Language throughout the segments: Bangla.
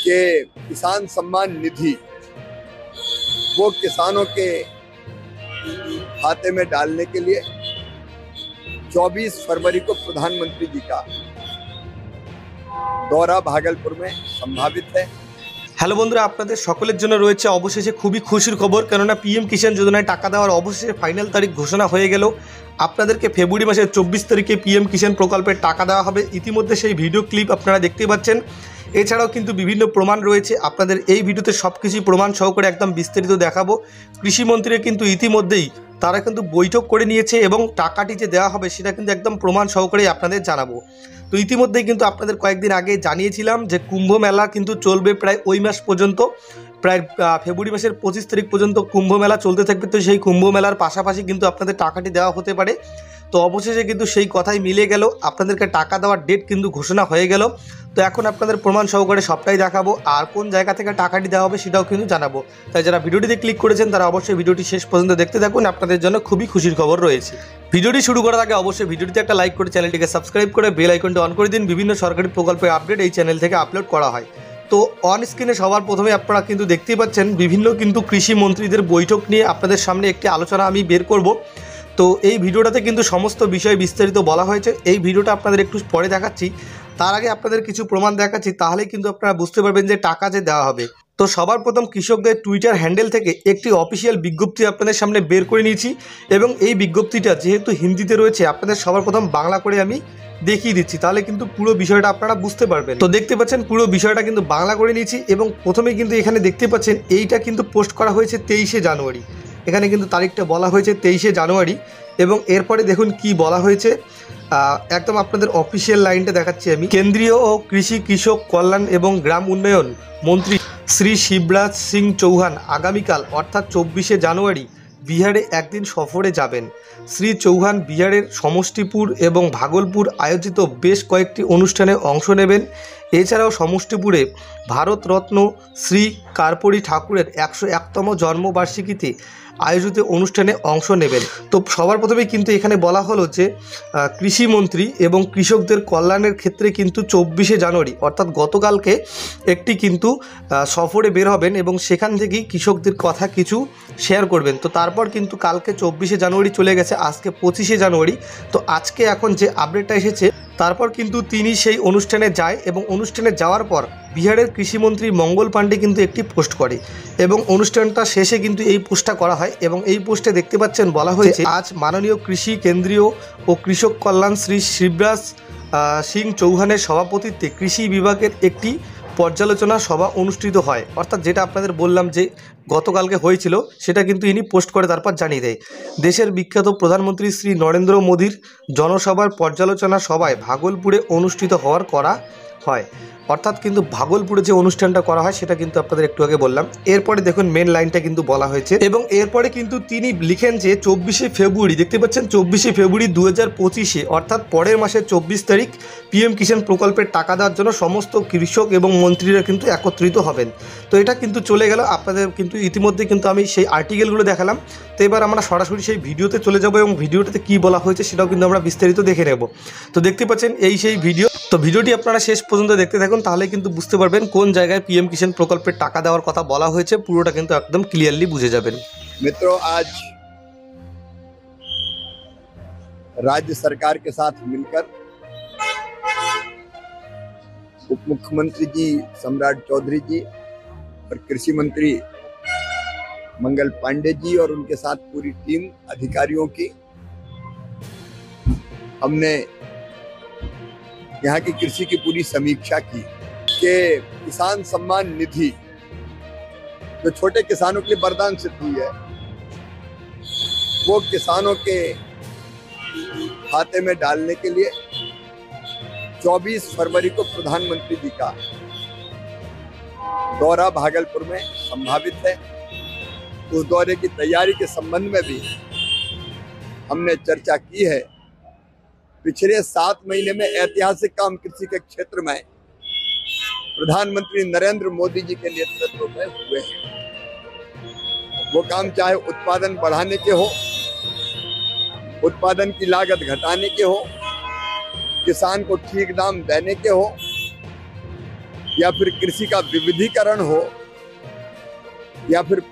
कि किसान सम्मान निधि वो किसानों के खाते में डालने के लिए 24 फरवरी को प्रधानमंत्री जी का दौरा भागलपुर में संभावित है। হ্যালো বন্ধুরা, আপনাদের সকলের জন্য রয়েছে অবশেষে খুবই খুশির খবর, কেননা পিএম কিষাণ যোজনায় টাকা দেওয়ার অবশেষে ফাইনাল তারিখ ঘোষণা হয়ে গেল। আপনাদেরকে ফেব্রুয়ারি মাসের 24 তারিখে পিএম কিষাণ প্রকল্পের টাকা দেওয়া হবে। ইতিমধ্যে সেই ভিডিও ক্লিপ আপনারা দেখতেই পাচ্ছেন। এছাড়াও কিন্তু বিভিন্ন প্রমাণ রয়েছে, আপনাদের এই ভিডিওতে সব কিছুই প্রমাণ সহকারে একদম বিস্তারিত দেখাবো। কৃষিমন্ত্রীরা কিন্তু ইতিমধ্যেই তারা কিন্তু বৈঠক করে নিয়েছে এবং টাকাটি যে দেওয়া হবে সেটা কিন্তু একদম প্রমাণ সহকারে আপনাদের জানাবো। তো ইতিমধ্যেই কিন্তু আপনাদের কয়েকদিন আগে জানিয়েছিলাম যে কুম্ভ মেলা কিন্তু চলবে প্রায় ওই মাস পর্যন্ত, প্রায় ফেব্রুয়ারি মাসের 25 তারিখ পর্যন্ত কুম্ভ মেলা চলতে থাকবে। তো সেই কুম্ভ মেলার পাশাপাশি কিন্তু আপনাদের টাকাটি দেওয়া হতে পারে। তো অবশেষে কিন্তু সেই কথাই মিলে গেল, আপনাদেরকে টাকা দেওয়ার ডেট কিন্তু ঘোষণা হয়ে গেল। তো এখন আপনাদের প্রমাণ সহকারে সবটাই দেখাবো, আর কোন জায়গা থেকে টাকাটি দেওয়া হবে সেটাও কিন্তু জানাবো। তাই যারা ভিডিওটিতে ক্লিক করেছেন তারা অবশ্যই ভিডিওটি শেষ পর্যন্ত দেখতে থাকুন, আপনাদের জন্য খুবই খুশির খবর রয়েছে। ভিডিওটি শুরু করার আগে অবশ্যই ভিডিওটিতে একটা লাইক করে চ্যানেলটিকে সাবস্ক্রাইব করে বেল আইকনটি অন করে দিন। বিভিন্ন সরকারি প্রকল্পের আপডেট এই চ্যানেল থেকে আপলোড করা হয়। তো অন স্ক্রিনে সবার প্রথমে আপনারা কিন্তু দেখতেই পাচ্ছেন বিভিন্ন কিন্তু কৃষি মন্ত্রীদের বৈঠক নিয়ে আপনাদের সামনে একটি আলোচনা আমি বের করব। তো এই ভিডিওটাতে কিন্তু সমস্ত বিষয় বিস্তারিত বলা হয়েছে। এই ভিডিওটা আপনাদের একটু পরে দেখাচ্ছি, তার আগে আপনাদের কিছু প্রমাণ দেখাচ্ছি, তাহলে কিন্তু আপনারা বুঝতে পারবেন যে টাকা যে দেওয়া হবে। তো সবার প্রথম কৃষকদের টুইটার হ্যান্ডেল থেকে একটি অফিসিয়াল বিজ্ঞপ্তি আপনাদের সামনে বের করে নিয়েছি, এবং এই বিজ্ঞপ্তিটা যেহেতু হিন্দিতে রয়েছে আপনাদের সবার প্রথম বাংলা করে আমি দেখিয়ে দিচ্ছি, তাহলে কিন্তু পুরো বিষয়টা আপনারা বুঝতে পারবেন। তো দেখতে পাচ্ছেন পুরো বিষয়টা কিন্তু বাংলা করে নিয়েছি, এবং প্রথমেই কিন্তু এখানে দেখতে পাচ্ছেন এইটা কিন্তু পোস্ট করা হয়েছে 23শে জানুয়ারি। এখানে কিন্তু তারিখটা বলা হয়েছে 23শে জানুয়ারি, এবং এরপরে দেখুন কি বলা হয়েছে। একদম আপনাদের অফিসিয়াল লাইনটা দেখাচ্ছি আমি। কেন্দ্রীয় ও কৃষক কল্যাণ এবং গ্রাম উন্নয়ন মন্ত্রী শ্রী শিবরাজ সিং চৌহান আগামীকাল অর্থাৎ 24শে জানুয়ারি বিহারে একদিন সফরে যাবেন। শ্রী চৌহান বিহারের সমষ্টিপুর এবং ভাগলপুর আয়োজিত বেশ কয়েকটি অনুষ্ঠানে অংশ নেবেন। এছাড়াও সমষ্টিপুরে ভারতরত্ন শ্রী কর্পূরী ঠাকুরের 101তম জন্মবার্ষিকীতে আয়োজিত অনুষ্ঠানে অংশ নেবেন। তো সবার প্রথমে কিন্তু এখানে বলা হলো যে কৃষিমন্ত্রী এবং কৃষকদের কল্যাণের ক্ষেত্রে কিন্তু 24শে জানুয়ারি অর্থাৎ গতকালকে একটি কিন্তু সফরে বের হবেন, এবং সেখান থেকেই কৃষকদের কথা কিছু শেয়ার করবেন। তো তারপর কিন্তু কালকে 24শে জানুয়ারি চলে গেছে, আজকে 25শে জানুয়ারি। তো আজকে এখন যে আপডেটটা এসেছে, তারপর কিন্তু তিনি সেই অনুষ্ঠানে যায়, এবং অনুষ্ঠানে যাওয়ার পর বিহারের কৃষিমন্ত্রী মঙ্গল পাণ্ডে কিন্তু একটি পোস্ট করে, এবং অনুষ্ঠানটা শেষে কিন্তু এই পোস্টটা করা হয়। এবং এই পোস্টে দেখতে পাচ্ছেন বলা হয়েছে, আজ মাননীয় কৃষি কেন্দ্রীয় ও কৃষক কল্যাণ শ্রী শিবরাজ সিং চৌহানের সভাপতিত্বে কৃষি বিভাগের একটি পর্যালোচনা সভা অনুষ্ঠিত হয়। অর্থাৎ যেটা আপনাদের বললাম যে গতকালকে হয়েছিল, সেটা কিন্তু ইনি পোস্ট করে তারপর জানিয়ে দেয়। দেশের বিখ্যাত প্রধানমন্ত্রী শ্রী নরেন্দ্র মোদীর জনসভার পর্যালোচনা সভায় ভাগলপুরে অনুষ্ঠিত হওয়ার করা হয়। অর্থাৎ কিন্তু ভাগলপুরে যে অনুষ্ঠানটা করা হয় সেটা কিন্তু আপনাদের একটু আগে বললাম। এরপরে দেখুন মেন লাইনটা কিন্তু বলা হয়েছে, এবং এরপরে কিন্তু তিনি লিখেন যে 24শে ফেব্রুয়ারি, দেখতে পাচ্ছেন 24শে ফেব্রুয়ারি 2025-এ অর্থাৎ পরের মাসের 24 তারিখ পিএম কিষাণ প্রকল্পের টাকা দেওয়ার জন্য সমস্ত কৃষক এবং মন্ত্রীরা কিন্তু একত্রিত হবেন। তো এটা কিন্তু চলে গেল আপনাদের, কিন্তু ইতিমধ্যে কিন্তু আমি সেই আর্টিকেলগুলো দেখালাম। তো এবার আমরা সরাসরি সেই ভিডিওতে চলে যাব, এবং ভিডিওটাতে কী বলা হয়েছে সেটাও কিন্তু আমরা বিস্তারিত দেখে নেব। তো দেখতে পাচ্ছেন এই সেই ভিডিও। তো ভিডিওটি আপনারা শেষ পর্যন্ত দেখতে থাকুন, তাহলে কিন্তু বুঝতে পারবেন কোন জায়গায় পিএম কিষাণ প্রকল্পের টাকা দেওয়ার কথা বলা হয়েছে, পুরোটা কিন্তু একদম ক্লিয়ারলি বুঝে যাবেন। मित्रों, आज राज्य सरकार के साथ मिलकर उप मुख्यमंत्री जी सम्राट चौधरी जी और कृषि मंत्री मंगल पांडे जी और उनके साथ पूरी टीम अधिकारियों की हमने यहाँ की कृषि की पूरी समीक्षा की कि किसान सम्मान निधि जो छोटे किसानों के लिए वरदान सिद्ध हुई है, वो किसानों के खाते में डालने के लिए 24 फरवरी को प्रधानमंत्री जी का दौरा भागलपुर में संभावित है। उस दौरे की तैयारी के संबंध में भी हमने चर्चा की है। पिछले 7 महीने में ऐतिहासिक काम कृषि के क्षेत्र में प्रधानमंत्री नरेंद्र मोदी जी के नेतृत्व में हुए हैं। वो काम चाहे उत्पादन बढ़ाने के हो, उत्पादन की लागत घटाने के हो, किसान को ठीक दाम देने के हो, या फिर कृषि का विविधीकरण हो या फिर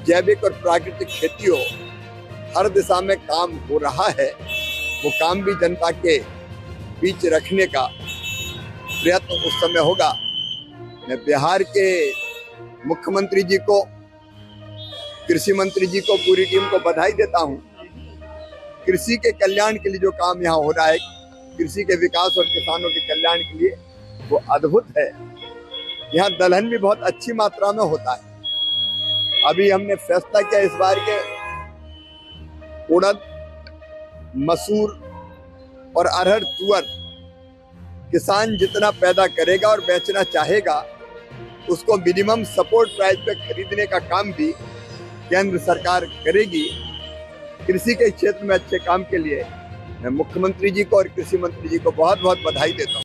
जैविक और प्राकृतिक खेती हो, हर दिशा में काम हो रहा है। वो काम भी जनता के बीच रखने का प्रयत्न उस समय होगा। मैं बिहार के मुख्यमंत्री जी को, कृषि मंत्री जी को, पूरी टीम को बधाई देता हूं। कृषि के कल्याण के लिए जो काम यहाँ हो रहा है, कृषि के विकास और किसानों के कल्याण के लिए, वो अद्भुत है। यहाँ दलहन भी बहुत अच्छी मात्रा में होता है। अभी हमने फैसला किया इस बार के उड़द, मसूर और अरहर, तुअर किसान जितना पैदा करेगा और बेचना चाहेगा उसको मिनिमम सपोर्ट प्राइस पे खरीदने का काम भी केंद्र सरकार करेगी। कृषि के क्षेत्र में अच्छे काम के लिए मैं मुख्यमंत्री जी को और कृषि मंत्री जी को बहुत बहुत बधाई देता हूँ।